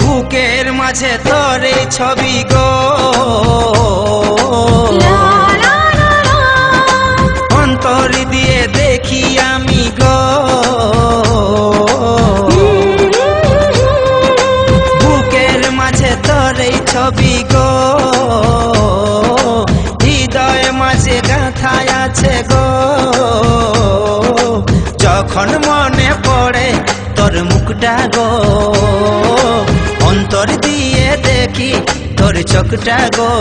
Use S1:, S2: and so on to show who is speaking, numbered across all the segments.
S1: বুকের মাঝে তোরে ছবি গো, অন্তর দিয়ে দেখি আমি গো, বুকের মাঝে তোরে ছবি গো, হৃদয় মাঝে গাঁথায় আছে গো, যখন মনে পড়ে তোর মুখটা গো, অন্তর দিয়ে দেখি তোর চোখটা গো,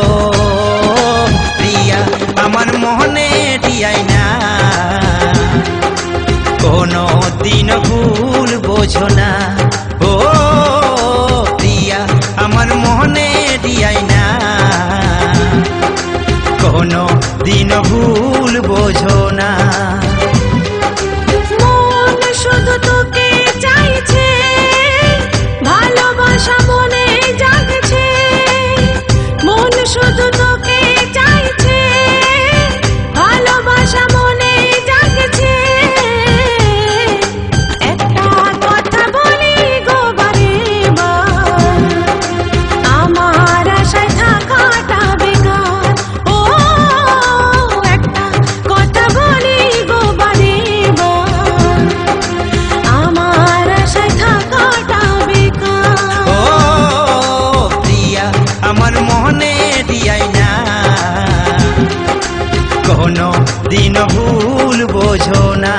S1: প্রিয়া আমার মনে দিয়াই না, কোনো দিন ভুল বোঝো না, ও প্রিয়া আমার মনে দিয়াই না, কোনো দিন ভুল বোঝো না।
S2: মন শুধু তোকে চাইছে, ভালোবাসা মনে জাগছে, মন শুধু তোকে চাইছে, ভালোবাসা মনে জাগছে, একটা কথা বলি গো বারে বার, আমার আশায় থাকাটা বেকার, ও একটা কথা বলি গো বারে বার, আমার আশায় থাকাটা বেকার।
S1: ও প্রিয়া আমার মনে দিয়াই না, কোনো দিন ভুল বোঝো না।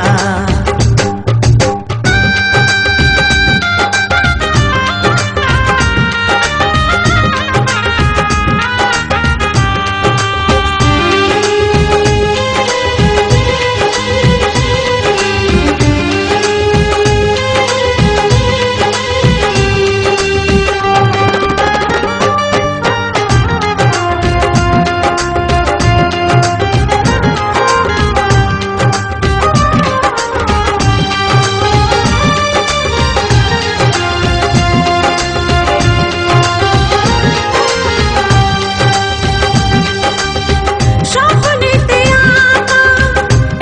S2: স্বপ্নেতে আঁকা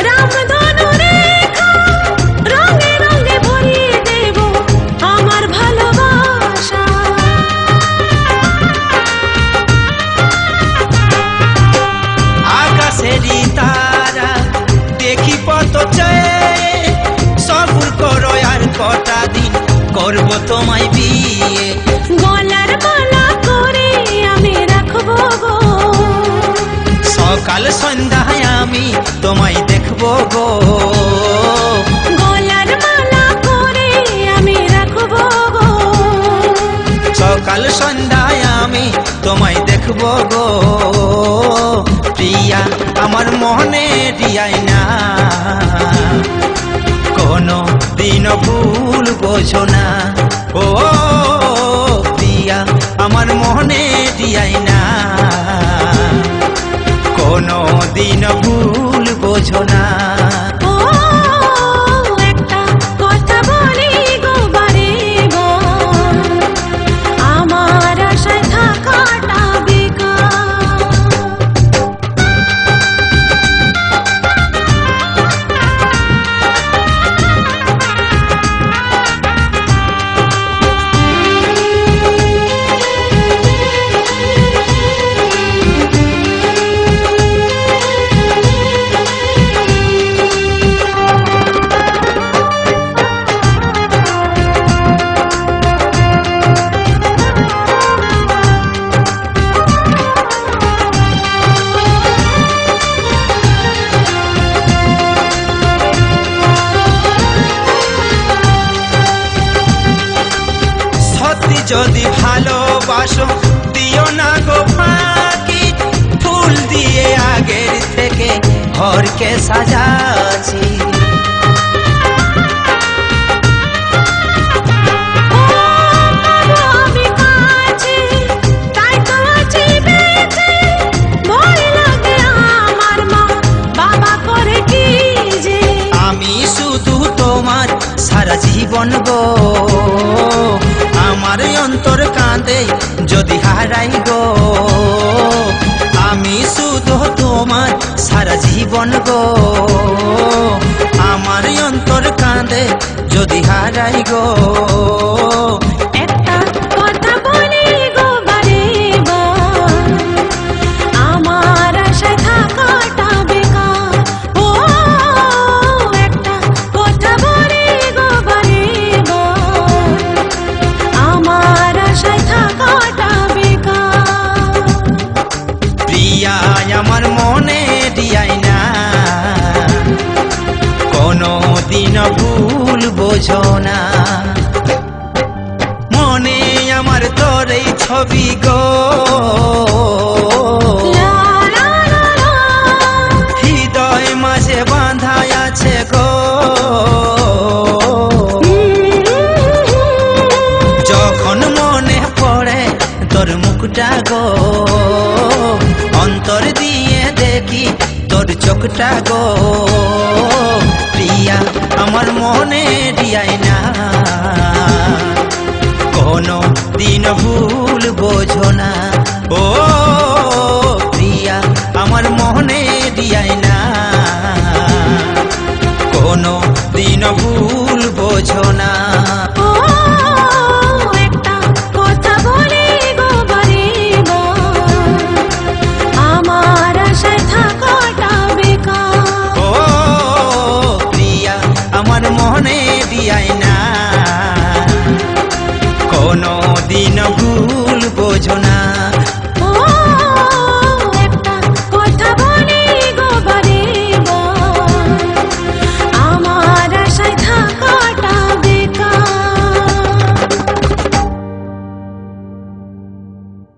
S2: রামধনু রেখা, রঙে রঙে ভরিয়ে দেব আমার ভালোবাসা,
S1: আকাশেরই তারা দেখি পত চেয়ে, সবুর করো আর কটা দিন করব তোমায় বিয়ে,
S2: গলার মালা করে আমি রাখবো গো,
S1: সকাল সন্ধ্যায় আমি তোমায় দেখবো গো,
S2: গলার মালা করে আমি রাখবো গো,
S1: সকাল সন্ধ্যায় আমি তোমায় দেখবো গো, প্রিয়া আমার মনে দিয়াই না, কোনো দিন ভুল বোঝো না, ও প্রিয়া আমার মনে দিয়াই না, কোনো দিন ভুল বোঝো না।
S2: ও একটা কথা বলি গো বারে বার, আমার আশায় থাকাটা বেকার।
S1: যদি ভালোবাসো দিও না গো ফাঁকি, ফুল দিয়ে আগের থেকে ঘরকে সাজাচ্ছি।
S2: আমি কাছে তাই তো আছি বেঁচে, ভয় লাগে আমার মা বাবা করে কি যে।
S1: আমি শুধু তোমার সারা জীবন গো, আমার অন্তর কাঁদে যদি হারাই গো। আমি শুধু তোমার সারা জীবন গো, আমার অন্তর কাঁদে যদি হারাই গো।
S2: একটা কথা বলি গো বারে বার, আমার আশায় থাকাটা বেকার। ও একটা কথা বলি গো বারে বার, আমার আশায় থাকাটা বেকার।
S1: প্রিয়া আমার মনে দিয়াই না, কোনো দিন ভুল বোঝো না। মনে আমার তোর এই ছবি গো,
S2: লা লা লা লা,
S1: হৃদয় মাঝে বাঁধা আছে গো। যখন মনে পড়ে তোর মুখটা গো, অন্তর দিয়ে দেখি তোর চোখটা গো। প্রিয়া আমার মনে দিয়াই না, কোনো দিন ভুল বোঝো না। ও প্রিয়া আমার মনে দিয়াই না, কোনো দিন ভুল বোঝো না।
S2: ও একটা কথা বলি গো বারে বার, আমার আশায় থাকাটা বেকার।
S1: ও প্রিয়া আমার মনে দিয়াই না, কোনো দিন